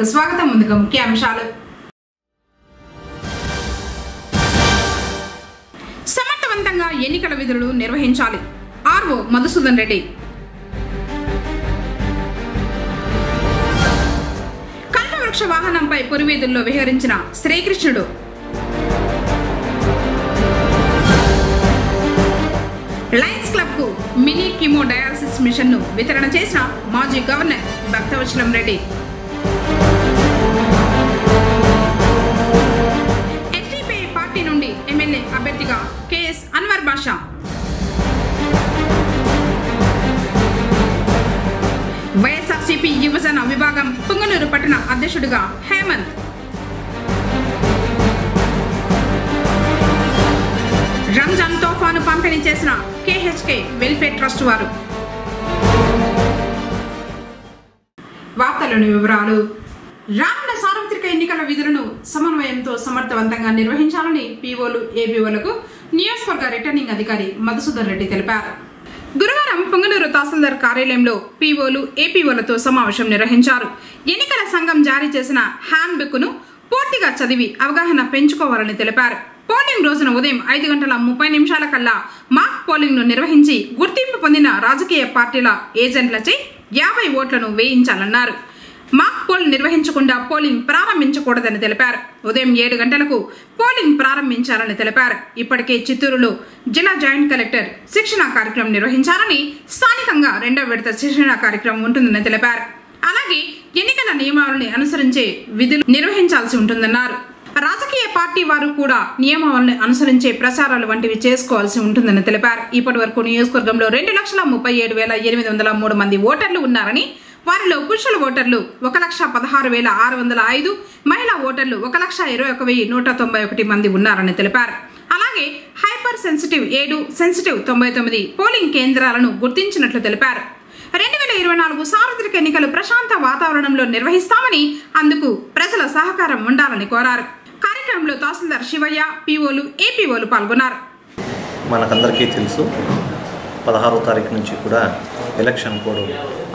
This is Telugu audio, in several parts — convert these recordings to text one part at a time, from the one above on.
వార్తలకు స్వాగతం. ముందుగా ముఖ్య అంశాలు. సమర్థవంతంగా ఎన్నికల విధులను నిర్వహించాలి. ఆర్ఓ మధుసూదన్ రెడ్డి. కల్పవృక్ష వాహనంపై పురివీధుల్లో విహరించిన శ్రీకృష్ణుడు. లయన్స్ క్లబ్ కు మినీ కీమో డయాలసిస్ మిషన్ ను వితరణ చేసిన మాజీ గవర్నర్ భక్తవచలం రెడ్డి. ఎస్డిపి పార్టీ నుండి ఎమ్మెల్యే అభ్యర్థిగా కెఎస్ అన్వర్ బాషా. వైఎస్ఆర్సీపీ యువజన విభాగం పుంగనూరు పట్టణ అధ్యక్షుడిగా హేమంత్. రంజాన్ తోఫాను పంపిణీ చేసిన కేహెచ్కే వెల్ఫేర్ ట్రస్ట్ వారు. వార్తలోని వివరాలు. రానున్న సార్వత్రిక ఎన్నికల విధులను సమన్వయంతో సమర్థవంతంగా నిర్వహించాలని పీఓలు, ఏపీఓలకు నియోజకవర్గ రిటర్నింగ్ అధికారి మధుసూదన్ రెడ్డి తెలిపారు. గురువారం పుంగనూరు తహసీల్దార్ కార్యాలయంలో పీఓలు, ఏపీఓలతో సమావేశం నిర్వహించారు. ఎన్నికల సంఘం జారీ చేసిన హ్యాండ్ బుక్ ను పూర్తిగా చదివి అవగాహన పెంచుకోవాలని తెలిపారు. పోలింగ్ రోజున ఉదయం 5:30 కల్లా మాక్ పోలింగ్ ను నిర్వహించి గుర్తింపు పొందిన రాజకీయ పార్టీల ఏజెంట్లచే 50 ఓట్లను వేయించాలన్నారు. మాక్ పోల్ నిర్వహించకుండా పోలింగ్ ప్రారంభించకూడదని తెలిపారు. ఉదయం 7 గంటలకు పోలింగ్ ప్రారంభించాలని తెలిపారు. ఇప్పటికే చిత్తూరులో జిల్లా జాయింట్ కలెక్టర్ శిక్షణ కార్యక్రమం నిర్వహించాలని, స్థానికంగా 2వ విడత శిక్షణ కార్యక్రమం ఉంటుందని తెలిపారు. అలాగే ఎన్నికల నియమావళిని అనుసరించే విధులు నిర్వహించాల్సి ఉంటుందన్నారు. రాజకీయ పార్టీ వారు కూడా నియమావళిని అనుసరించే ప్రచారాలు వంటివి చేసుకోవాల్సి ఉంటుందని తెలిపారు. ఇప్పటి వరకు నియోజకవర్గంలో 2,37,803 మంది ఓటర్లు ఉన్నారని, వారిలో పురుషుల ఓటర్లు 1,16,605, మహిళా ఓటర్లు 1,21,191 మంది ఉన్నారని తెలిపారు. అలాగే హైపర్ సెన్సిటివ్ 7, సెన్సిటివ్ 99 పోలింగ్ కేంద్రాలను గుర్తించినట్లు తెలిపారు. 2024 సార్వత్రిక ఎన్నికలు ప్రశాంత వాతావరణంలో నిర్వహిస్తామని, అందుకు ప్రజల సహకారం ఉండాలని కోరారు. కార్యక్రమంలో తహసీల్దార్ శివయ్య, పీఓలు, ఏపీఓలు పాల్గొన్నారు. మనకందరికీ తెలుసు, 16వ తారీఖు నుంచి కూడా ఎలక్షన్ కోడ్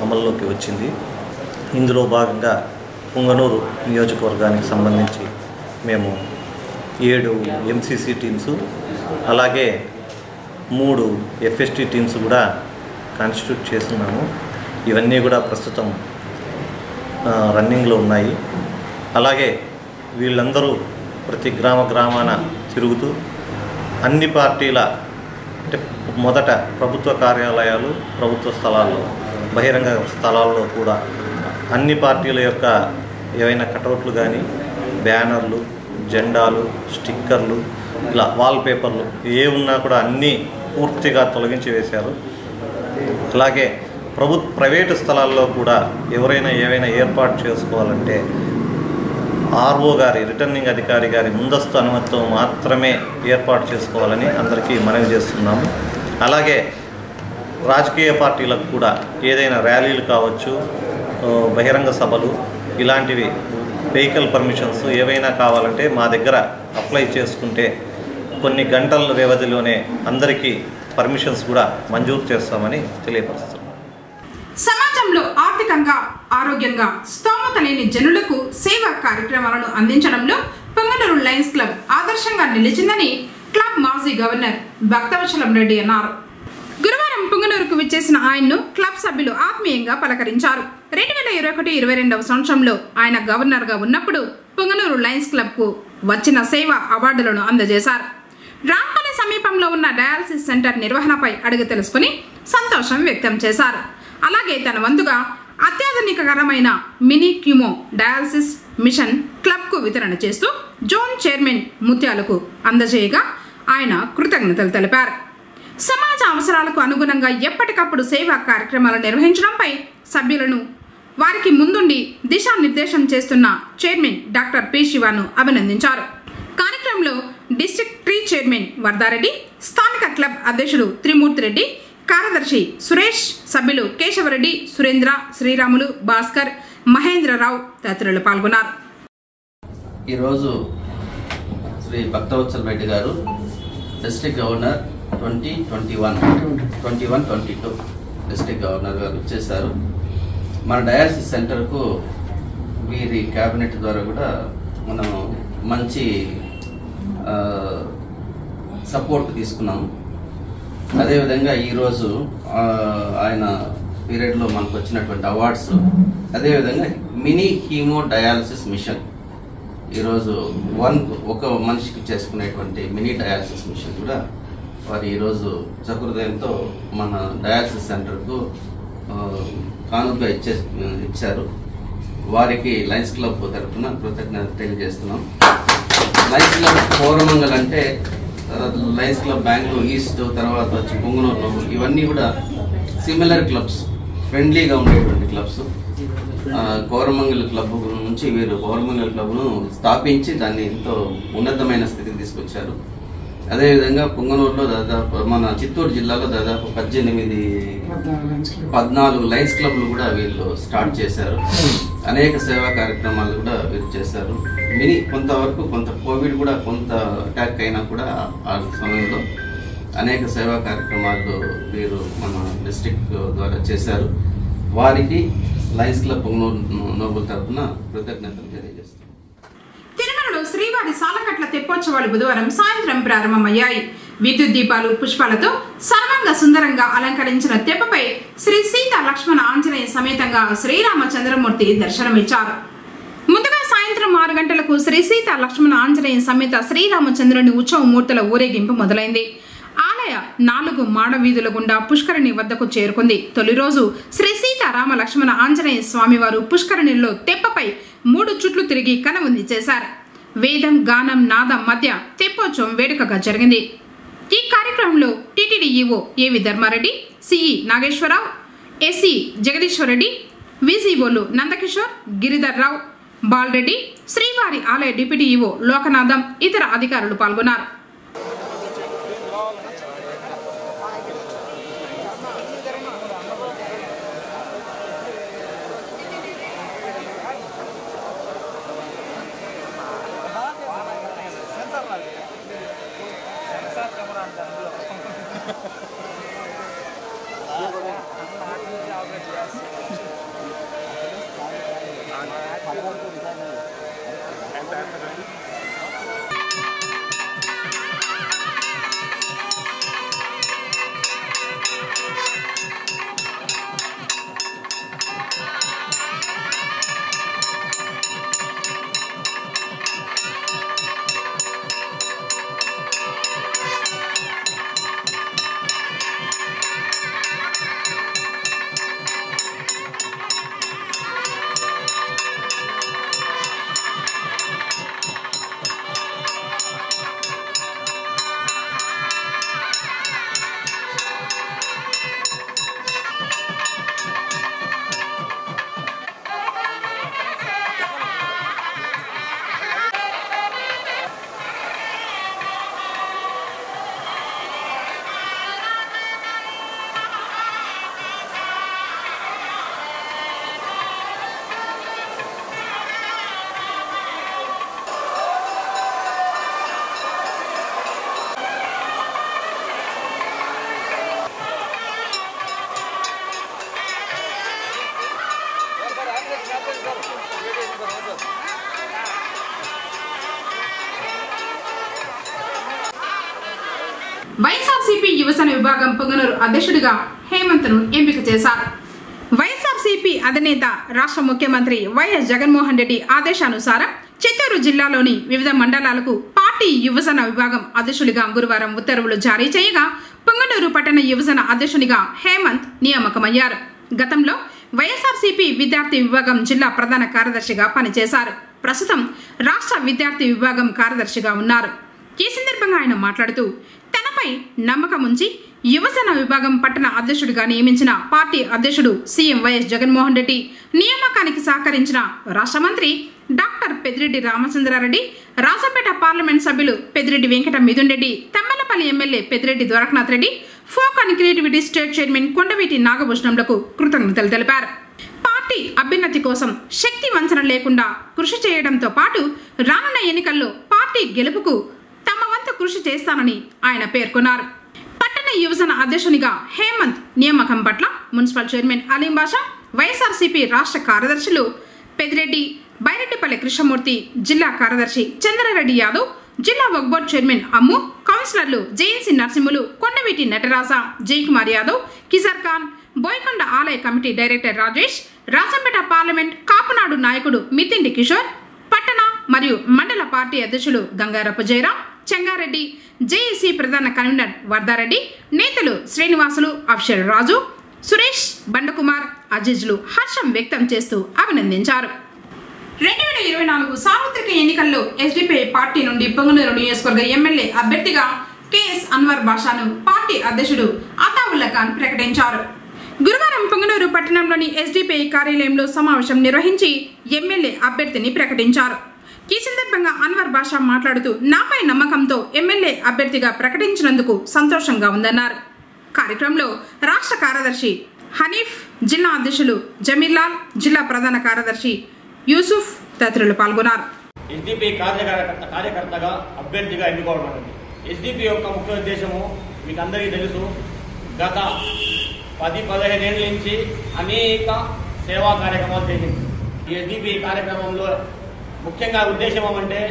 అమల్లోకి వచ్చింది. ఇందులో భాగంగా పుంగనూరు నియోజకవర్గానికి సంబంధించి మేము 7 ఎంసీసీ టీమ్స్, అలాగే 3 ఎఫ్ఎస్టీ టీమ్స్ కూడా కాన్స్టిట్యూట్ చేస్తున్నాము. ఇవన్నీ కూడా ప్రస్తుతం రన్నింగ్లో ఉన్నాయి. అలాగే వీళ్ళందరూ ప్రతి గ్రామాన తిరుగుతూ అన్ని పార్టీల, అంటే మొదట ప్రభుత్వ కార్యాలయాలు, ప్రభుత్వ స్థలాల్లో, బహిరంగ స్థలాల్లో కూడా అన్ని పార్టీల యొక్క ఏవైనా కటౌట్లు కానీ, బ్యానర్లు, జెండాలు, స్టిక్కర్లు, ఇలా వాల్పేపర్లు ఏ ఉన్నా కూడా అన్నీ పూర్తిగా తొలగించి వేశారు. అలాగే ప్రైవేటు స్థలాల్లో కూడా ఎవరైనా ఏవైనా ఏర్పాటు చేసుకోవాలంటే ఆర్ఓ గారి, రిటర్నింగ్ అధికారి గారి ముందస్తు అనుమతితో మాత్రమే ఏర్పాటు చేసుకోవాలని అందరికీ మనవి చేస్తున్నాము. అలాగే రాజకీయ పార్టీలకు కూడా ఏదైనా ర్యాలీలు కావచ్చు, బహిరంగ సభలు, ఇలాంటివి వెహికల్ పర్మిషన్స్ ఏవైనా కావాలంటే మా దగ్గర అప్లై చేసుకుంటే కొన్ని గంటల వ్యవధిలోనే అందరికీ పర్మిషన్స్ కూడా మంజూరు చేస్తామని తెలియపరుస్తున్నాం. సమాజంలో ఆర్థికంగా, ఆరోగ్యంగా స్తోమత లేని జనులకు సేవా కార్యక్రమాలను అందించడంలో పుంగనూరు లయన్స్ క్లబ్ ఆదర్శంగా నిలిచిందని క్లబ్ మాజీ గవర్నర్ భక్తవచలం రెడ్డి అన్నారు. గురువారం పుంగనూరుకు విచ్చేసిన ఆయన్ను క్లబ్ సభ్యులు ఆత్మీయంగా పలకరించారు. 2021-22వ సంవత్సరంలో ఆయన గవర్నర్గా ఉన్నప్పుడు పుంగనూరు లయన్స్ క్లబ్ కు వచ్చిన సేవా అవార్డులను అందజేశారు. రాంపల్లి సమీపంలో ఉన్న డయాలసిస్ సెంటర్ నిర్వహణపై అడిగి తెలుసుకుని సంతోషం వ్యక్తం చేశారు. అలాగే తన వంతుగా అత్యాధునికకరమైన మినీ క్యూమో డయాలసిస్ మిషన్ క్లబ్ కు వితరణ చేస్తూ జోన్ చైర్మన్ ముత్యాలకు అందజేయగా ఆయన కృతజ్ఞతలు తెలిపారు. సమాజ అవసరాలకు అనుగుణంగా ఎప్పటికప్పుడు సేవా కార్యక్రమాలు నిర్వహించడంపై సభ్యులను, వారికి ముందుండి దిశానిర్దేశం చేస్తున్న చైర్మన్ డాక్టర్ పి శివను అభినందించారు. కార్యక్రమంలో డిస్ట్రిక్ట్ ట్రీ చైర్మన్ వర్ధారెడ్డి, స్థానిక క్లబ్ అధ్యక్షుడు త్రిమూర్తి రెడ్డి, కార్యదర్శి సురేష్, సభ్యులు కేశవరెడ్డి, సురేంద్ర, శ్రీరాములు, భాస్కర్, మహేంద్రరావు తదితరులు పాల్గొన్నారు. ఈరోజు శ్రీ భక్తవత్సల్ రెడ్డి గారు డిస్ట్రిక్ట్ గవర్నర్ 2021-22 డిస్ట్రిక్ట్ గవర్నర్ గారు వచ్చేసారు. మన డయాలసిస్ సెంటర్కు వీరి క్యాబినెట్ ద్వారా కూడా మనం మంచి సపోర్ట్ తీసుకున్నాము. అదేవిధంగా ఈరోజు ఆయన పీరియడ్లో మనకు వచ్చినటువంటి అవార్డ్స్, అదేవిధంగా మినీ హీమో డయాలసిస్ మిషన్, ఈరోజు ఒక మనిషికి చేసుకునేటువంటి మినీ డయాలసిస్ మిషన్ కూడా వారు ఈరోజు సహృదయంతో మన డయాలసిస్ సెంటర్కు కానుక ఇచ్చారు. వారికి లయన్స్ క్లబ్ తరఫున కృతజ్ఞత తెలియజేస్తున్నాం. లయన్స్ క్లబ్ కోరమంగల్ అంటే లయన్స్ క్లబ్ బెంగళూరు ఈస్ట్, తర్వాత వచ్చి పొంగనూరు నోబుల్, ఇవన్నీ కూడా సిమిలర్ క్లబ్స్, ఫ్రెండ్లీగా ఉండేటువంటి క్లబ్స్. కోరమంగల్ క్లబ్ నుంచి వీరు కోరమంగల్ క్లబ్ను స్థాపించి దాన్ని ఎంతో ఉన్నతమైన స్థితికి తీసుకొచ్చారు. అదేవిధంగా పొంగనూరులో దాదాపు మన చిత్తూరు జిల్లాలో దాదాపు 14 లయన్స్ క్లబ్లు కూడా వీళ్ళు స్టార్ట్ చేశారు. అనేక సేవా కార్యక్రమాలు కూడా వీరు చేశారు. కొంతవరకు కోవిడ్ కూడా కొంత అటాక్ అయినా కూడా ఆ సమయంలో అనేక సేవా కార్యక్రమాలు వీరు మన డిస్ట్రిక్ట్ ద్వారా చేశారు. వారికి లయన్స్ క్లబ్ పొంగనూరు నోబుల్ తరఫున కృతజ్ఞతలు తెలియజేస్తారు. తిరుమలలో శ్రీవారి సాలకట్ల తెప్పోత్సవాలు బుధవారం సాయంత్రం ప్రారంభమయ్యాయి. విద్యుత్ దీపాలు, పుష్పాలతో సర్వంగా సుందరంగా అలంకరించిన తెప్పపై శ్రీ సీతా లక్ష్మణ ఆంజనేయ సమేతంగా శ్రీరామచంద్రమూర్తి దర్శనమిచ్చారు. ముందుగా సాయంత్రం 6 గంటలకు శ్రీ సీతా లక్ష్మణ ఆంజనేయ సమేత శ్రీరామచంద్రుని ఉత్సవ మూర్తుల ఊరేగింపు మొదలైంది. ఆలయ 4 మాడ వీధుల గుండా పుష్కరిణి వద్దకు చేరుకుంది. తొలి రోజు శ్రీ సీతారామ లక్ష్మణ ఆంజనేయ స్వామివారు పుష్కరిణిలో తెప్పపై 3 చుట్లు తిరిగి కనువిందు చేశారు. వేదం, గానం, నాదం మధ్య తెప్పోత్సవం వేడుకగా జరిగింది. ఈ కార్యక్రమంలో TTD EO AV Dharma Reddy, CE Nageswara Rao, SE Jagadeeswara Reddy, విసిఓలు నందకిషోర్, గిరిధర్ రావు, బాలరెడ్డి, శ్రీవారి ఆలయ డిప్యూటీ ఈవో లోకనాథం, ఇతర అధికారులు పాల్గొన్నారు. వైఎస్ఆర్సీపీ యువసేన విభాగం పొంగనూరు అధ్యక్షుడిగా హేమంత్ను ఎంపిక చేశారు. వైఎస్ఆర్సీపీ అధినేత రాష్ట్ర ముఖ్యమంత్రి వైఎస్ జగన్మోహన్ రెడ్డి ఆదేశానుసారం చిత్తూరు జిల్లాలోని వివిధ మండలాలకు పార్టీ యువసేన విభాగం అధ్యక్షుడిగా గురువారం ఉత్తర్వులు జారీ చేయగా పొంగనూరు పట్టణ యువసేన అధ్యక్షునిగా హేమంత్ నియామకమయ్యారు. గతంలో వైఎస్ఆర్సీపీ విద్యార్థి విభాగం జిల్లా ప్రధాన కార్యదర్శిగా పనిచేశారు. ప్రస్తుతం రాష్ట్ర విద్యార్థి విభాగం కార్యదర్శిగా ఉన్నారు. ఈ సందర్భంగా ఆయన మాట్లాడుతూ తనపై నమ్మకం ఉంచి యువసేన విభాగం పట్టణ అధ్యక్షుడిగా నియమించిన పార్టీ అధ్యక్షుడు సీఎం వైఎస్ జగన్మోహన్ రెడ్డి నియామకానికి సహకరించిన రాష్ట్ర మంత్రి డాక్టర్ పెద్దిరెడ్డి రామచంద్రారెడ్డి, రాజంపేట పార్లమెంట్ సభ్యులు Peddireddy Venkata Mithun Reddy, Tammalapalli MLA Peddireddy Dwarakanath Reddy, folk and creativity state chairman Kondaveeti నాగభూషణంలకు కృతజ్ఞతలు తెలిపారు. పార్టీ అభ్యున్నతి కోసం శక్తి వంచన లేకుండా కృషి చేయడంతో పాటు రానున్న ఎన్నికల్లో పార్టీ గెలుపుకు తమ వంతు కృషి చేస్తానని ఆయన పేర్కొన్నారు. పట్టణ యువసేన అధ్యక్షునిగా హేమంత్ నియామకం పట్ల మున్సిపల్ చైర్మన్ అలీం బాషా, వైఎస్ఆర్సీపీ రాష్ట్ర కార్యదర్శులు పెద్దిరెడ్డి, బైరెడ్డిపల్లి కృష్ణమూర్తి, జిల్లా కార్యదర్శి చంద్రారెడ్డి యాదవ్, జిల్లా వక్ఫ్ బోర్డు చైర్మన్ అమ్ము, కౌన్సిలర్లు జేఎన్సీ నరసింహులు, కొండవీటి నటరాజ, జయకుమార్ యాదవ్, కిజర్ ఖాన్, బోయకొండ ఆలయ committee director Rajesh, Rajampet parliament Kapunadu నాయకుడు మితిండి కిషోర్, పట్టణ మరియు మండల పార్టీ అధ్యక్షులు గంగారప్ప జయరాం, చెంగారెడ్డి, జేఏసీ ప్రధాన కన్వీనర్ వర్ధారెడ్డి, నేతలు శ్రీనివాసులు, అఫ్షర్ రాజు, సురేష్, బండకుమార్, అజీజ్లు హర్షం వ్యక్తం చేస్తూ అభినందించారు. 2024 సార్వత్రిక ఎన్నికల్లో ఎస్డిపిఐ పార్టీ నుండి పొంగనూరు నియోజకవర్గ ఎమ్మెల్యే అభ్యర్థిగా కెఎస్ అన్వర్ బాషాను పార్టీ అధ్యక్షుడు అతావుల్లా ఖాన్ ప్రకటించారు. గురువారం పొంగనూరు పట్టణంలోని ఎస్డిపిఐ కార్యాలయంలో సమావేశం నిర్వహించి ఎమ్మెల్యే అభ్యర్థిని ప్రకటించారు. ఈ సందర్భంగా అన్వర్ బాషా మాట్లాడుతూ నాపై నమ్మకంతో ఎమ్మెల్యే అభ్యర్థిగా ప్రకటించినందుకు సంతోషంగా ఉందన్నారు. కార్యక్రమంలో రాష్ట్ర కార్యదర్శి హనీఫ్, జిల్లా అధ్యక్షులు జమీర్లాల్, జిల్లా ప్రధాన కార్యదర్శి యూసుఫ్ తదితరులు పాల్గొన్నారు. ఎస్డిపిఐ కార్యకర్తగా అభ్యర్థిగా ఎన్నుకోవడం అనేది ఎస్డిపిఐ యొక్క ముఖ్య ఉద్దేశము మీకు అందరికీ తెలుసు. గత 10-15 ఏళ్ళ నుంచి అనేక సేవా కార్యక్రమాలు చేసింది. ఈ ఎస్డిపిఐ కార్యక్రమంలో ముఖ్యంగా ఉద్దేశం ఏమంటే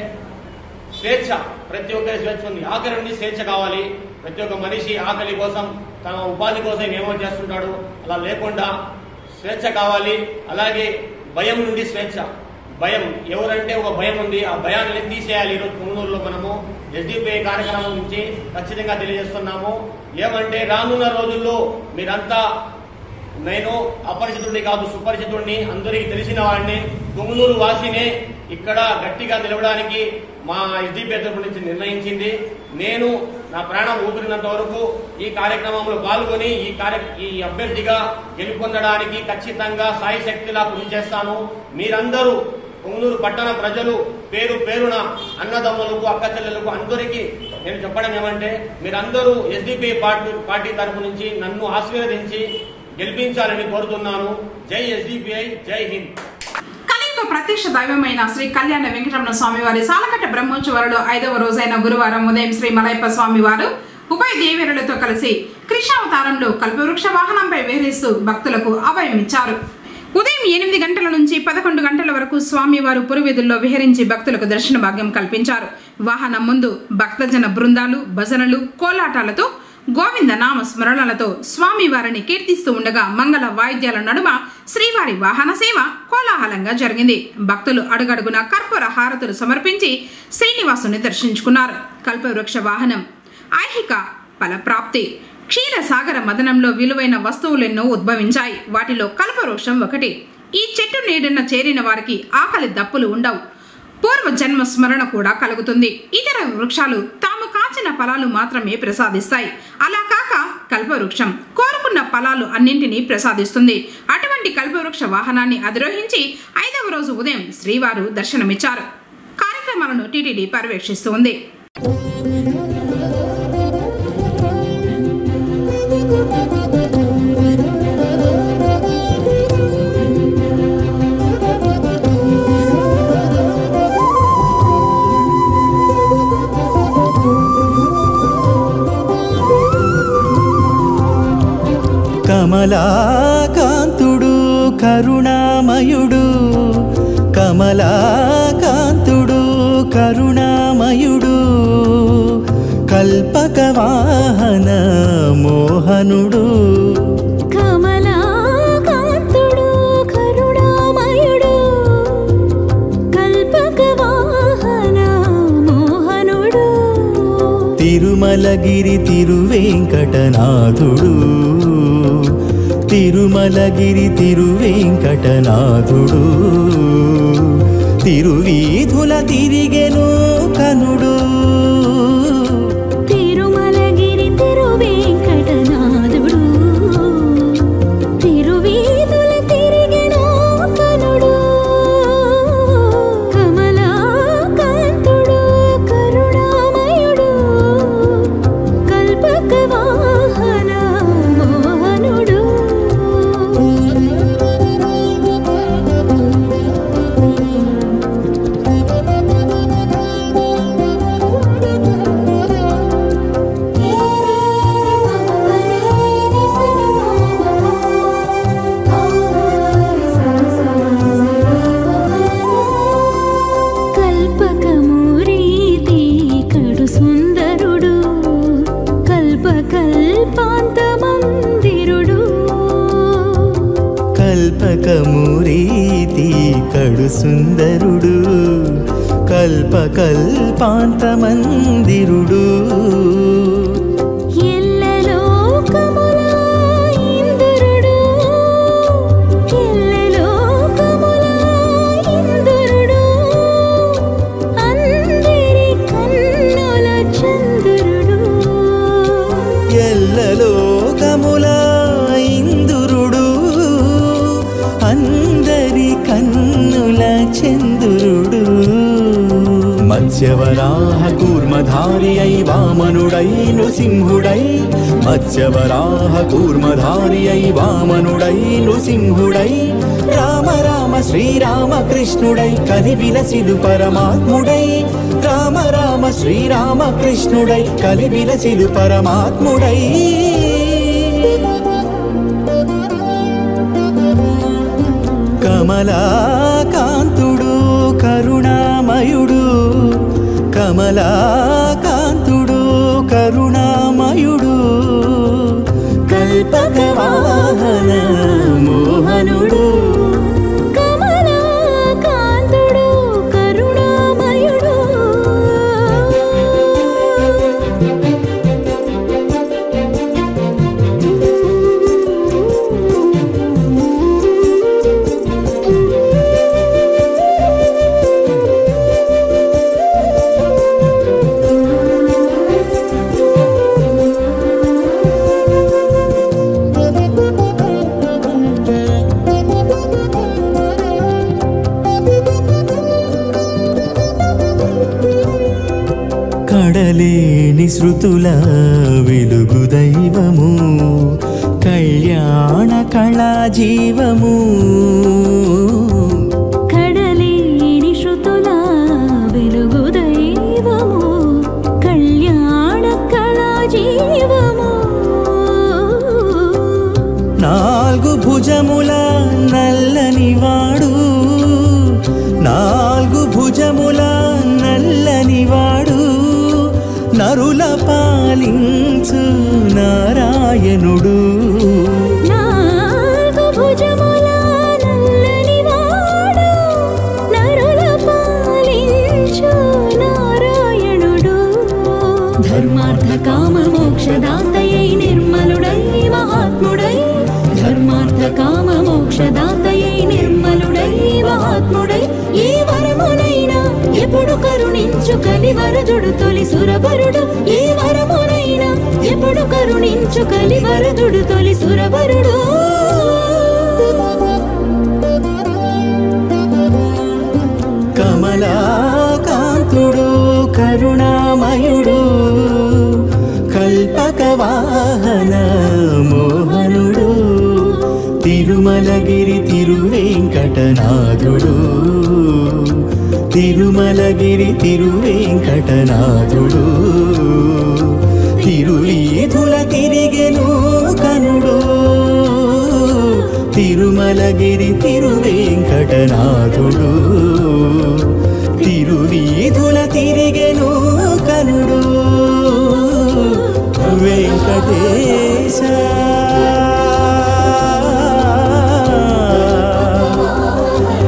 స్వేచ్ఛ, ప్రతి ఒక్కరి స్వేచ్ఛ ఉంది. ఆఖరి నుండి స్వేచ్ఛ కావాలి. ప్రతి ఒక్క మనిషి ఆకలి కోసం, తన ఉపాధి కోసం ఏమో చేస్తుంటాడు, అలా లేకుండా స్వేచ్ఛ కావాలి. అలాగే భయం నుండి స్వేచ్ఛ. భయం ఎవరంటే ఒక భయం ఉంది, ఆ భయాన్ని తీసేయాలి. ఈరోజు పొంగనూరులో మనము ఎస్డిపిఐ కార్యక్రమం నుంచి ఖచ్చితంగా తెలియజేస్తున్నాము. ఏమంటే రానున్న రోజుల్లో మీరంతా, నేను అపరిచితుడిని కాదు, సుపరిచితుడిని, అందరికీ తెలిసిన వాడిని, పొంగనూరు వాసినే ఇక్కడ గట్టిగా నిలవడానికి మా ఎస్డిపిఐ తరఫు నుంచి నిర్ణయించింది. నేను నా ప్రాణం ఊపిరినంత వరకు ఈ కార్యక్రమంలో పాల్గొని ఈ అభ్యర్థిగా గెలుపొందడానికి ఖచ్చితంగా సాయి శక్తిలా కృషి చేస్తాను. మీరందరూ పొంగనూరు పట్టణ ప్రజలు పేరు పేరున అన్నదమ్ములకు, అక్క చెల్లెలకు అందరికీ నేను చెప్పడం ఏమంటే మీరందరూ ఎస్డిపిఐ పార్టీ తరఫు నుంచి నన్ను ఆశీర్వదించి గెలిపించాలని కోరుతున్నాను. జై ఎస్డిపిఐ, జై హింద్. ప్రత్యక్ష దైవమైన శ్రీ కళ్యాణ వెంకటరమణ స్వామివారి సాలకట్ట బ్రహ్మోత్సవాలలో 5వ రోజైన గురువారం ఉదయం శ్రీ మలయప్ప స్వామివారు ఉభయ దేవేరులతో కలిసి కృష్ణావతారంలో కల్పవృక్ష వాహనంపై విహరిస్తూ భక్తులకు అభయమిచ్చారు. ఉదయం 8 గంటల నుంచి 11 గంటల వరకు స్వామివారు పురవీధుల్లో విహరించి భక్తులకు దర్శన భాగ్యం కల్పించారు. వాహనం ముందు భక్తజన బృందాలు, భజనలు, కోలాటాలతో, గోవింద నామ స్మరణలతో స్వామివారిని కీర్తిస్తూ ఉండగా మంగళ వాయిద్యాల నడుమ శ్రీవారి వాహన సేవ కోలాహలంగా జరిగింది. భక్తులు అడుగడుగున కర్పూర హారతులు సమర్పించి శ్రీనివాసుని దర్శించుకున్నారు. కల్పవృక్ష వాహనం ఐహిక ఫలప్రాప్తి, క్షీరసాగర మదనంలో విలువైన వస్తువులెన్నో ఉద్భవించాయి. వాటిలో కల్పవృక్షం ఒకటి. ఈ చెట్టు నీడన చేరిన వారికి ఆకలి దప్పులు ఉండవు, పూర్వ జన్మ స్మరణ కూడా కలుగుతుంది. ఇతర వృక్షాలు తాము కాచిన ఫలాలు మాత్రమే ప్రసాదిస్తాయి. అలా కాక కల్పవృక్షం కోరుకున్న ఫలాలు అన్నింటినీ ప్రసాదిస్తుంది. అటువంటి కల్పవృక్ష వాహనాన్ని అధిరోహించి 5వ రోజు ఉదయం శ్రీవారు దర్శనమిచ్చారు. కార్యక్రమాలను టీటీడీ పర్యవేక్షిస్తూ ఉంది. కమలాకాంతుడు కరుణామయుడు, కమలాకాంతుడు కరుణామయుడు, కల్పక వాహన మోహనుడు. కమలాకాంతుడు కరుణామయుడు, కల్పక వాహన మోహనుడు. తిరుమలగిరి తిరువేంకటనాథుడు, తిరుమలగిరి తిరువేంకటనాథుడు, తిరువీధుల తిరిగెను కనుడు. తిరుమలగిరి తిరువేంకటనాథుడు, తిరువీధుల తిరిగెను కనుడు. కమలాకాంతుడు కరుణామయుడు, కల్పక వాహన మోహనుడు. కల్పాంతమందిరుడు కల్పకమురీతి కడు సుందరుడు కల్పకల్పాంతమందిరుడు ఎల్లలోకముల ఇంద్రుడు ఎల్లలోకముల ఇంద్రుడు అందరి కన్నుల చంద్రుడు ఎల్లలోకముల ఇంద్రుడు అందరి కన్నుల చంద్రుడు మత్స్యవరాహ కూర్మధారి అయి వామనుడై నృసింహుడై మత్స్యవరాహ కూర్మధారి అయి వామనుడై నృసింహుడై రామ రామ శ్రీరామకృష్ణుడై కలివిలసిలు పరమాత్ముడై రామ రామ శ్రీరామకృష్ణుడై కలివిలసిలు పరమాత్ముడై కమలాకాంతుడు కరుణామయుడు కమలాకాంతుడు కరుణామయుడు కల్పకవాహన మోహనుడు కమలాకాంతుడు కరుణామయుడు కడలేని శృతుల వెలుగు దైవము కళ్యాణ కళా జీవము కడలేని శృతుల వెలుగు దైవము కళ్యాణ కళా జీవము నాలుగు భుజముల నల్లనివాడు నాలుగు భుజముల నల్లనివాడు నరుల పాలించు నారాయణుడు నాలుగు భుజముల నల్లనివాడు నరుల పాలించు నారాయణుడు ధర్మార్థ కామ మోక్షదాతయై నిర్మలుడై మహాత్ముడై ధర్మార్థ కామ మోక్షదాతయై నిర్మలుడై మహాత్ముడై ఏ వరమునైనా ఎప్పుడు కరుణించు కలివరదుడు తొలి సురవరుడు ఏ వరమునైనా ఎప్పుడు కరుణించు కలివరదుడు తొలి సురవరుడు కమలాకాంతుడు కరుణామయుడు కల్పకవాహన మోహనుడు తిరుమలగిరి తిరువేంకటనాథుడు తిరుమలగిరి తిరువేంకటనాథుడు తిరువీధుల తిరిగెను కనుడు తిరుమలగిరి తిరువేంకటనాథుడు తిరువీధుల తిరిగెను కనుడు వెంకటేశ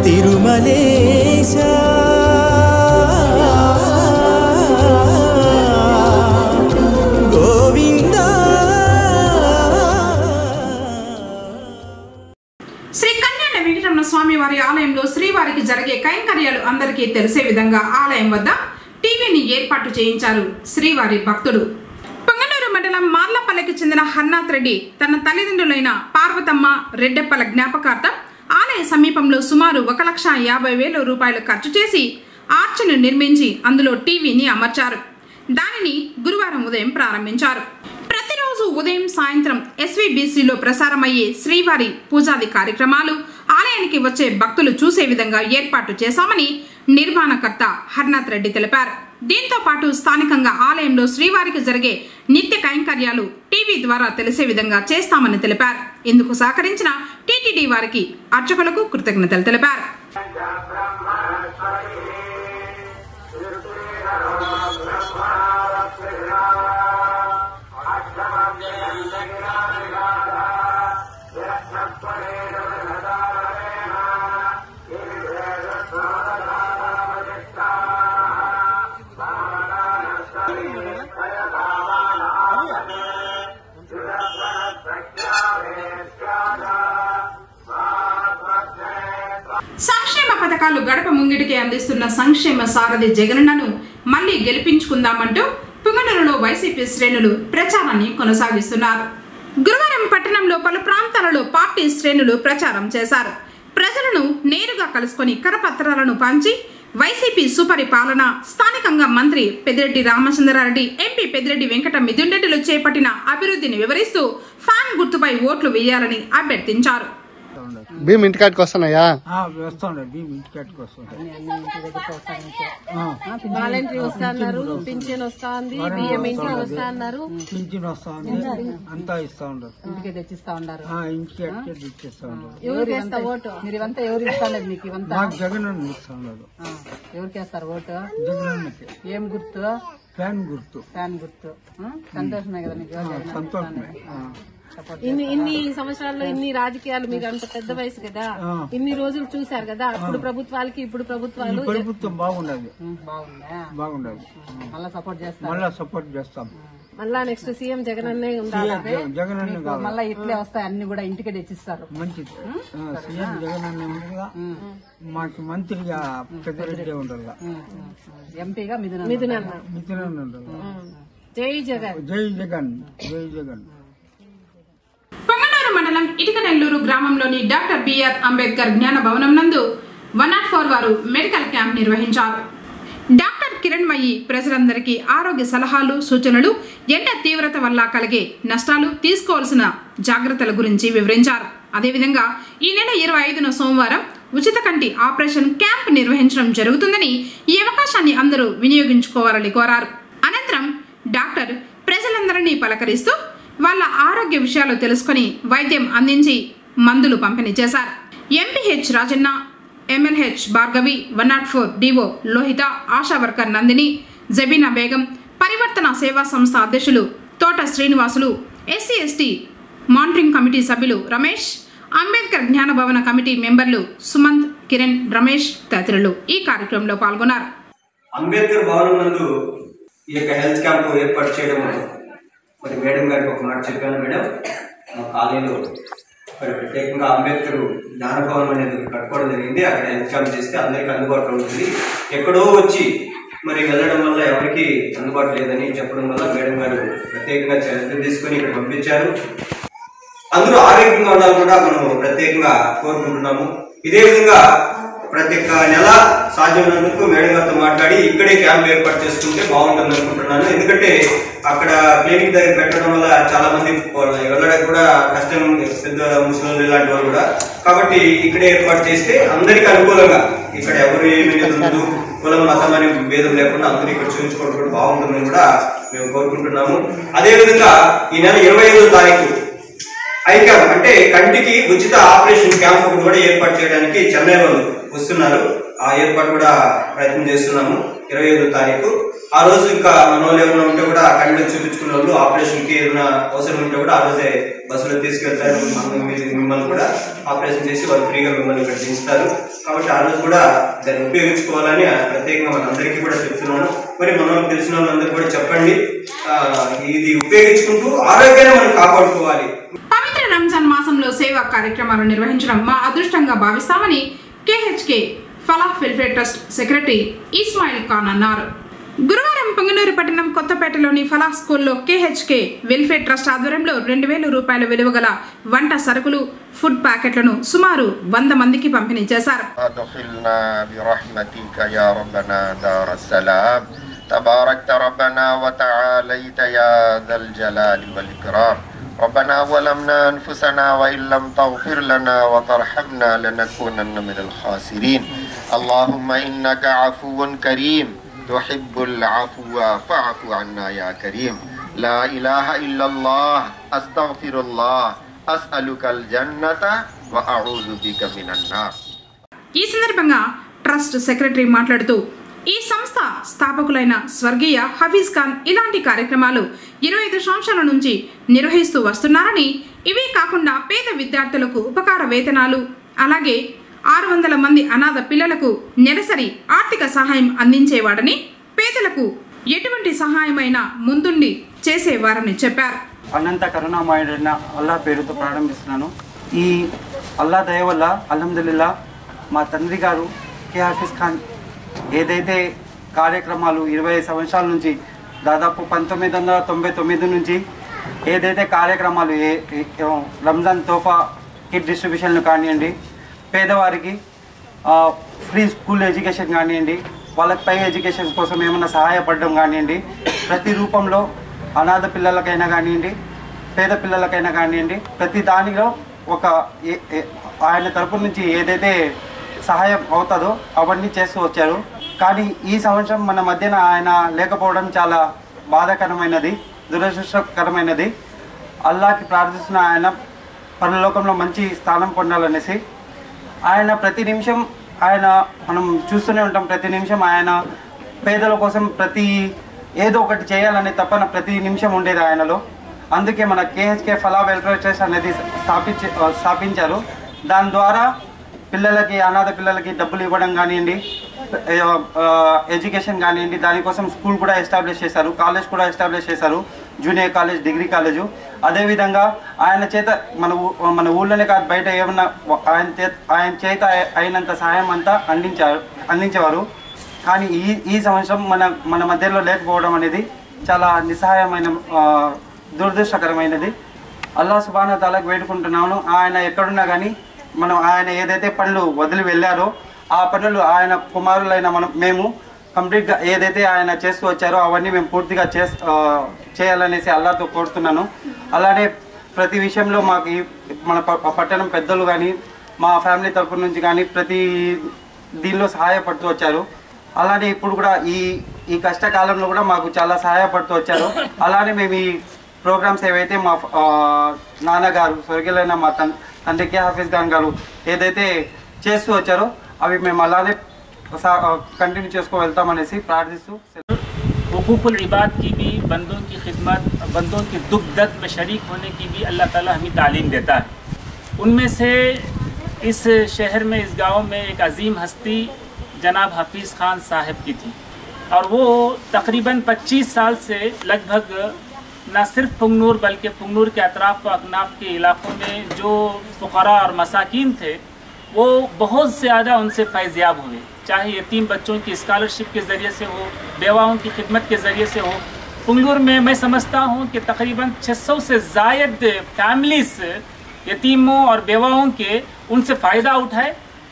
తిరుమలేశ గోవింద శ్రీ కళ్యాణ వెంకటరమణ స్వామి వారి ఆలయంలో శ్రీవారికి జరిగే కైంకర్యాలు అందరికీ తెలిసే విధంగా ఆలయం వద్ద టీవీని ఏర్పాటు చేయించారు శ్రీవారి భక్తుడు. పొంగనూరు మండలం మార్లపల్లెకి చెందిన హర్నాథ్ రెడ్డి తన తల్లిదండ్రులైన పార్వతమ్మ రెడ్డెప్పల జ్ఞాపకార్థం ఆలయ సమీపంలో సుమారు 1,50,000 రూపాయలు ఖర్చు చేసి ఆర్చ్ను నిర్మించి అందులో టీవీని అమర్చారు. దానిని గురువారం ఉదయం ప్రారంభించారు. ప్రతిరోజు ఉదయం సాయంత్రం SVBCలో ప్రసారమయ్యే శ్రీవారి పూజాది కార్యక్రమాలు ఆలయానికి వచ్చే భక్తులు చూసే విధంగా ఏర్పాటు చేశామని నిర్మాణకర్త హర్నాథ్ రెడ్డి తెలిపారు. దీంతో పాటు స్థానికంగా ఆలయంలో శ్రీవారికి జరిగే నిత్య కైంకర్యాలు టీవీ ద్వారా తెలిసే విధంగా చేస్తామని తెలిపారు. ఇందుకు సహకరించిన టీటీడీ వారికి అర్చకులకు కృతజ్ఞతలు తెలిపారు. పథకాలు గడప ముంగిటికి అందిస్తున్న సంక్షేమ సారథి జగనన్నను మళ్లీ గెలిపించుకుందామంటూ పుంగనూరులో వైసీపీ శ్రేణులు ప్రచారాన్ని కొనసాగిస్తున్నారు. గురువారం పట్టణంలో పలు ప్రాంతాలలో పార్టీ శ్రేణులు ప్రచారం చేశారు. ప్రజలను నేరుగా కలుసుకొని కరపత్రాలను పంచి వైసీపీ సుపరిపాలన, స్థానికంగా మంత్రి పెద్దిరెడ్డి రామచంద్రారెడ్డి, ఎంపీ పెద్దిరెడ్డి వెంకట మిథున్ రెడ్డిలు చేపట్టిన అభివృద్ధిని వివరిస్తూ ఫ్యాన్ గుర్తుపై ఓట్లు వేయాలని అభ్యర్థించారు. భీమ్ ఇంటికాటికి వస్తున్నాయా? వాలంటరీ వస్తా అన్నారు, పింఛన్ వస్తా ఉంది, బియ్యం ఇంట్లో వస్తా అన్నారు, పింఛన్ వస్తా ఉంది, అంతా ఇస్తా ఉండరు, ఇంటికి తెచ్చిస్తా ఉన్నారు. ఇంటికి తెచ్చిస్తా ఉండరు. ఎవరికి వేస్తా ఓటు? మీరు ఇవంతా ఎవరు ఇస్తాలేదు? మీకు ఇవంతా జగన్ ఇస్తా ఉండదు. ఎవరికి వేస్తారు ఓటు? జగన్. ఏం గుర్తు? ఫ్యాన్ గుర్తు. ఫ్యాన్ గుర్తు. సంతోషమే కదా మీకు? సంతోషమే. ఇన్ని సంవత్సరాల్లో ఇన్ని రాజకీయాలు, మీకు అంత పెద్ద వయసు కదా, ఇన్ని రోజులు చూశారు కదా, అప్పుడు ప్రభుత్వాలకి ఇప్పుడు ప్రభుత్వాలు ప్రభుత్వం బాగుండదు. బాగుండదు. మళ్ళా సపోర్ట్ చేస్తాం. మళ్ళా సపోర్ట్ చేస్తాం. మళ్ళా నెక్స్ట్ సీఎం జగన్ అన్నే ఉండాలి. జగన్ అన్నే మళ్ళా ఇట్లే వస్తాయి, అన్ని కూడా ఇంటికి తెచ్చిస్తారు. మంచిది. సీఎం జగన్ అన్నే ఉండగా మాకు మంత్రిగా పెద్దరెడ్డి ఉండాల, ఎంపీగా మిథున్ ఉండాలి. జై జగన్. జై జగన్. జై జగన్. పొంగనూరు మండలం ఇటికనెల్లూరు గ్రామంలోని డాక్టర్ బిఆర్ అంబేద్కర్ జ్ఞాన భవనం నందు 104 వారు మెడికల్ క్యాంప్ నిర్వహించారు. డాక్టర్ కిరణ్మయి ప్రజలందరికీ ఆరోగ్య సలహాలు, సూచనలు, ఎండ తీవ్రత వల్ల కలిగే నష్టాలు, తీసుకోవాల్సిన జాగ్రత్తల గురించి వివరించారు. అదేవిధంగా ఈ నెల 25న సోమవారం ఉచిత కంటి ఆపరేషన్ క్యాంప్ నిర్వహించడం జరుగుతుందని, ఈ అవకాశాన్ని అందరూ వినియోగించుకోవాలని కోరారు. అనంతరం డాక్టర్ ప్రజలందరినీ పలకరిస్తూ వాళ్ళ ఆరోగ్య విషయాలు తెలుసుకుని వైద్యం అందించి మందులు పంపిణీ చేశారు. MPH Rajanna, MLH Bhargavi, 104 DO Lohitha, Asha worker Nandini, Jabeena Begum, Parivartana Seva Samstha అధ్యక్షులు Thota Srinivasulu, SC ST monitoring committee సభ్యులు రమేష్, అంబేద్కర్ జ్ఞాన భవన కమిటీ మెంబర్లు సుమంత్, కిరణ్, రమేష్ తదితరులు ఈ కార్యక్రమంలో పాల్గొన్నారు. అంబేద్కర్ భవనం నందు ఈ యొక్క హెల్త్ క్యాంప్ ఏర్పాటు చేయడం మరి మేడం గారికి ఒక మాట చెప్పాను. మేడం, మా కాలేజీలో ఇక్కడ ప్రత్యేకంగా అంబేద్కర్ జ్ఞాన భవనం అనేది కట్టుకోవడం జరిగింది. అక్కడ హెల్త్ క్యాంప్ చేస్తే అందరికీ అందుబాటులో ఉంటుంది. ఎక్కడో వచ్చి మరి వెళ్ళడం వల్ల ఎవరికి అందుబాటు లేదని చెప్పడం వల్ల మేడం గారు ప్రత్యేకంగా చర్యలు తీసుకొని ఇక్కడ పంపించారు. అందరూ ఆరోగ్యంగా ఉండాలని కూడా మనం ప్రత్యేకంగా కోరుకుంటున్నాము. ఇదే విధంగా ప్రతి నెల సాధ్యమైనందుకు మేడం గారితో మాట్లాడి ఇక్కడే క్యాంప్ ఏర్పాటు చేసుకుంటే బాగుంటుంది అనుకుంటున్నాను. ఎందుకంటే అక్కడ క్లినిక్ దగ్గర పెట్టడం వల్ల చాలా మంది వెళ్ళడానికి కూడా కష్టం, పెద్ద ముసలి ఇలాంటి వాళ్ళు కూడా. కాబట్టి ఇక్కడే ఏర్పాటు చేస్తే అందరికీ అనుకూలంగా, ఇక్కడ ఎవరు ఏమీ ఉండదు, కులం మతం అనే భేదం లేకుండా అందరూ ఇక్కడ చూపించుకోవడం కూడా బాగుంటుందని కూడా మేము కోరుకుంటున్నాము. అదేవిధంగా ఈ నెల 25వ తారీఖు ఐ క్యాంప్ అంటే కంటికి ఉచిత ఆపరేషన్ క్యాంప్ కూడా ఏర్పాటు చేయడానికి చెన్నై వాళ్ళు వస్తున్నారు. ఆ ఏర్పాటు కూడా ప్రయత్నం చేస్తున్నాము. 25వ తారీఖు ఆ రోజు ఇంకా మన వాళ్ళు ఏమైనా ఉంటే కూడా కంటికి చూపించుకున్న వాళ్ళు ఆపరేషన్కి ఏదైనా అవసరం ఉంటే కూడా ఆ రోజే బస్సులో తీసుకెళ్తారు. మిమ్మల్ని కూడా ఆపరేషన్ చేసి వాళ్ళు ఫ్రీగా మిమ్మల్ని ఇక్కడ దించుతారు. కాబట్టి ఆ రోజు కూడా దాన్ని ఉపయోగించుకోవాలని ప్రత్యేకంగా మనందరికీ కూడా చెప్తున్నాను. మరి మనం తెలిసిన వాళ్ళందరూ కూడా చెప్పండి, ఇది ఉపయోగించుకుంటూ ఆరోగ్యాన్ని మనం కాపాడుకోవాలి. పవిత్ర రంజాన్ మాసంలో సేవా కార్యక్రమాలు నిర్వహించడం మా అదృష్టంగా భావిస్తామని KHK Falah welfare trust secretary Ismail Khan అన్నారు. గురువారం పొంగనూరు పట్టణం కొత్తపేటలోని ఫలాహ్ స్కూల్లో కేహెచ్కే వెల్ఫేర్ ట్రస్ట్ ఆధ్వర్యంలో 2000 రూపాయల విలువ గల వంట సరుకులు, ఫుడ్ ప్యాకెట్లను సుమారు 100 మందికి పంపిణీ చేశారు. ربنا ظلمنا أنفسنا وإن لم تغفر لنا وترحمنا لنكونن من الخاسرين اللهم إنك عفو كريم تحب العفو فاعف عنا يا كريم لا إله إلا الله أستغفر الله أسألك الجنة وأعوذ بك من النار. ఈ సందర్భంగా ట్రస్ట్ సెక్రటరీ మాట్లాడుతూ ఈ సంస్థ స్థాపకులైన స్వర్గీయ హఫీజ్ ఖాన్ ఇలాంటి కార్యక్రమాలు 25 సంవత్సరాల నుంచి నిర్వహిస్తూ వస్తున్నారని, ఇవే కాకుండా పేద విద్యార్థులకు ఉపకార వేతనాలు, అలాగే 600 మంది అనాథ పిల్లలకు నెలసరి ఆర్థిక సహాయం అందించేవాడని, పేదలకు ఎటువంటి సహాయమైనా ముందుండి చేసేవారని చెప్పారు. అనంత కరుణామయుడైన అల్లా పేరుతో ప్రారంభిస్తున్నాను. ఈ అల్లా దయ వల్ల అల్హమ్దులిల్లా మా తండ్రి గారు కే హాఫీజ్ ఖాన్ ఏదైతే కార్యక్రమాలు 20 సంవత్సరాల నుంచి దాదాపు 1999 నుంచి ఏదైతే కార్యక్రమాలు రంజాన్ తోఫా కిట్ డిస్ట్రిబ్యూషన్లు కానివ్వండి, పేదవారికి ఫ్రీ స్కూల్ ఎడ్యుకేషన్ కానివ్వండి, వాళ్ళకి పై ఎడ్యుకేషన్ కోసం ఏమైనా సహాయపడడం కానివ్వండి, ప్రతి రూపంలో అనాథ పిల్లలకైనా కానివ్వండి, పేద పిల్లలకైనా కానివ్వండి, ప్రతి దానిలో ఒక ఆయన తరపు నుంచి ఏదైతే సహాయం అవుతుందో అవన్నీ చేస్తూ వచ్చారు. కానీ ఈ సంవత్సరం మన మధ్యన ఆయన లేకపోవడం చాలా బాధాకరమైనది, దురదృష్టకరమైనది. అల్లాహకి ప్రార్థిస్తున్న ఆయన పరలోకంలో మంచి స్థానం పొందాలనేసి. ఆయన ప్రతి నిమిషం మనం చూస్తూనే ఉంటాం, ప్రతి నిమిషం ఆయన పేదల కోసం ఏదో ఒకటి చేయాలనే తపన ప్రతి నిమిషం ఉండేది ఆయనలో. అందుకే మన కేహెచ్కే ఫలా వెల్ఫేర్ ట్రస్ట్ అనేది స్థాపించారు. దాని ద్వారా పిల్లలకి, అనాథ పిల్లలకి డబ్బులు ఇవ్వడం కానివ్వండి, ఎడ్యుకేషన్ కానివ్వండి, దానికోసం స్కూల్ కూడా ఎస్టాబ్లిష్ చేశారు, కాలేజ్ కూడా ఎస్టాబ్లిష్ చేశారు, జూనియర్ కాలేజ్, డిగ్రీ కాలేజు. అదేవిధంగా ఆయన చేత మన ఊళ్ళోనే కాదు బయట ఏమన్నా ఆయన చేత అయినంత సహాయం అంతా అందించేవారు. కానీ ఈ సంవత్సరం మన మధ్యలో లేకపోవడం అనేది చాలా నిస్సహాయమైన, దురదృష్టకరమైనది. అల్లాహ్ సుబ్హానహు వ తఆలాకు వేడుకుంటున్నాను, ఆయన ఎక్కడున్నా కానీ ఆయన ఏదైతే పనులు వదిలి వెళ్ళారో ఆ పనులు ఆయన కుమారులైన మేము కంప్లీట్గా ఏదైతే ఆయన చేస్తూ వచ్చారో అవన్నీ మేము పూర్తిగా చేయాలనేసి అల్లాహ్తో కోరుతున్నాను. అలానే ప్రతి విషయంలో మాకు మన పట్టణం పెద్దలు కానీ మా ఫ్యామిలీ తరపు నుంచి కానీ ప్రతి దీనిలో సహాయపడుతూ వచ్చారు. అలానే ఇప్పుడు కూడా ఈ కష్టకాలంలో కూడా మాకు చాలా సహాయపడుతూ వచ్చారు. అలానే మేము ఈ ప్రోగ్రామ్స్ ఏవైతే మా నాన్నగారు స్వర్గీయులైన మా తండ్రి కే హాఫీజ్ ఖాన్ గారు ఏదైతే చేస్తూ వచ్చారో అవి మేము అలానే कंटिन्यू చేసుకు వెళ్తామనేసి ప్రార్థిస్తూ हुकूकुल इबाद की भी, बंदों की खिदमत, बंदों के दुख दर्द में शरीक होने की भी अल्लाह ताला हमें तालीम देता है. उनमें से इस शहर में, इस गांव में एक अजीम हस्ती जनाब हफीज़ खान साहब की थी और वो तकरीबन 25 साल से लगभग न सिर्फ पुंगनूर बल्कि पुंगनूर के अतराफ़ व अकनाफ के इलाक़ों में जो फ़ुक़रा और मसाकीन थे वो बहुत ज़्यादा उनसे फैज़याब हुए, चाहे यतीम बच्चों की स्कॉलरशिप के ज़रिए से हो, बेवाओं की खिदमत के ज़रिए से हो. पुंगनूर में मैं समझता हूँ कि तकरीबन 600 से ज़ायद फैमिलीज़ यतीमों और बेवाओं के उनसे फ़ायदा उठाए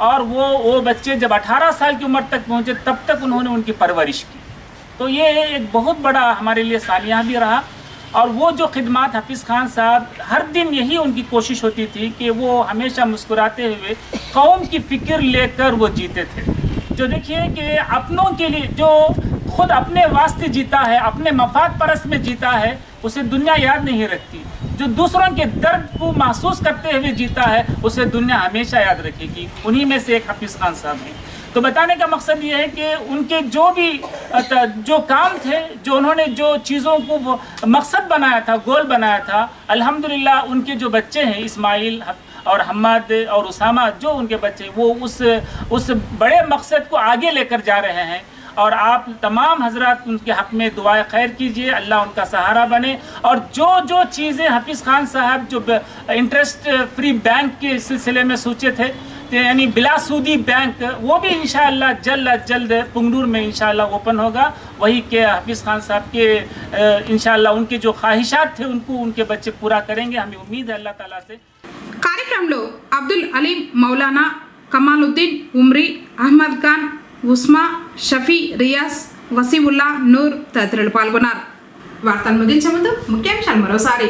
और वो बच्चे जब 18 साल की उम्र तक पहुँचे तब तक उन्होंने उनकी परवरिश की. तो ये एक बहुत बड़ा हमारे लिए सालियाँ भी रहा. और वो जो खिदमत हफीज़ खान साहब, हर दिन यही उनकी कोशिश होती थी कि वो हमेशा मुस्कुराते हुए कौम की फ़िक्र लेकर वो जीते थे. जो देखिए कि अपनों के लिए, जो खुद अपने वास्ते जीता है, अपने मफाद परस्त में जीता है, उसे दुनिया याद नहीं रखती. जो दूसरों के दर्द को महसूस करते हुए जीता है उसे दुनिया हमेशा याद रखेगी. उन्हीं में से एक हफीज़ खान साहब हैं. तो बताने का मकसद ये है कि उनके जो काम थे, जो उन्होंने जो चीज़ों को मकसद बनाया था, गोल बनाया था, अल्हम्दुलिल्लाह उनके जो बच्चे हैं इस्माइल और हम्माद और उसामा, जो उनके बच्चे वो उस बड़े मकसद को आगे लेकर जा रहे हैं. और आप तमाम हजरात उनके हक़ में दुआए खैर कीजिए, अल्लाह उनका सहारा बने. और जो चीज़ें हफीज़ खान साहब जो इंटरेस्ट फ्री बैंक के सिलसिले में सोचे थे, यानी बिलासूदी बैंक, वो भी इंशाअल्लाह जल्द पुंगनूर में इंशाअल्लाह ओपन होगा. वही के हफीज़ खान साहब के इंशाअल्लाह उनके जो ख्वाहिशात थे उनको उनके बच्चे पूरा करेंगे, हमें उम्मीद है अल्लाह ताला से. కార్యక్రమంలో అబ్దుల్ అలీం, మౌలానా కమాలుద్దీన్, ఉమ్రీ, అహ్మద్ ఖాన్, ఉస్మా, షఫీ, రియాజ్, వసీవుల్లా, నూర్ తదితరులు పాల్గొన్నారు. వార్తలు ముగించే ముందు ముఖ్యాంశాలు మరోసారి.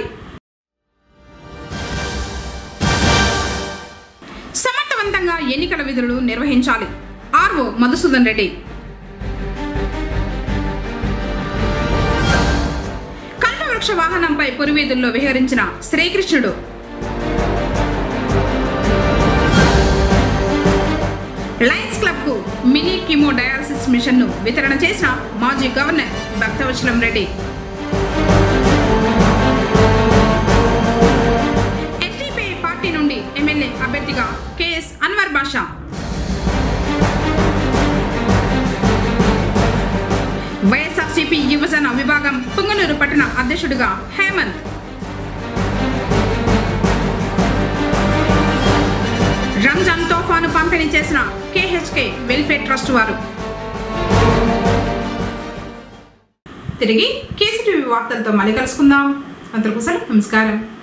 సమర్థవంతంగా ఎన్నికల విధులు నిర్వహించాలి. ఆర్ఓ మధుసూదన్ రెడ్డి. కల్పవృక్ష వాహనంపై పురివీధుల్లో విహరించిన శ్రీకృష్ణుడు. లయన్స్ క్లబ్ కు మినీ కీమో డయాలసిస్ మిషన్ ను వితరణ చేసిన మాజీ గవర్నర్ భక్తవచలం రెడ్డి. ఎస్డిపిఐ పార్టీ నుండి ఎమ్మెల్యే అభ్యర్థిగా కెఎస్ అన్వర్ బాషా. వైఎస్ఆర్సీపీ యువజన విభాగం పుంగనూరు పట్టణ అధ్యక్షుడిగా హేమంత్. రంజాన్ తోఫాను పంపిణీ పంపిణీ చేసిన కేహెచ్కే వెల్ఫేర్ ట్రస్ట్ వారు. తిరిగి కేసీటీవీ వార్తలతో మళ్ళీ కలుసుకుందాం. అంతవరకు నమస్కారం.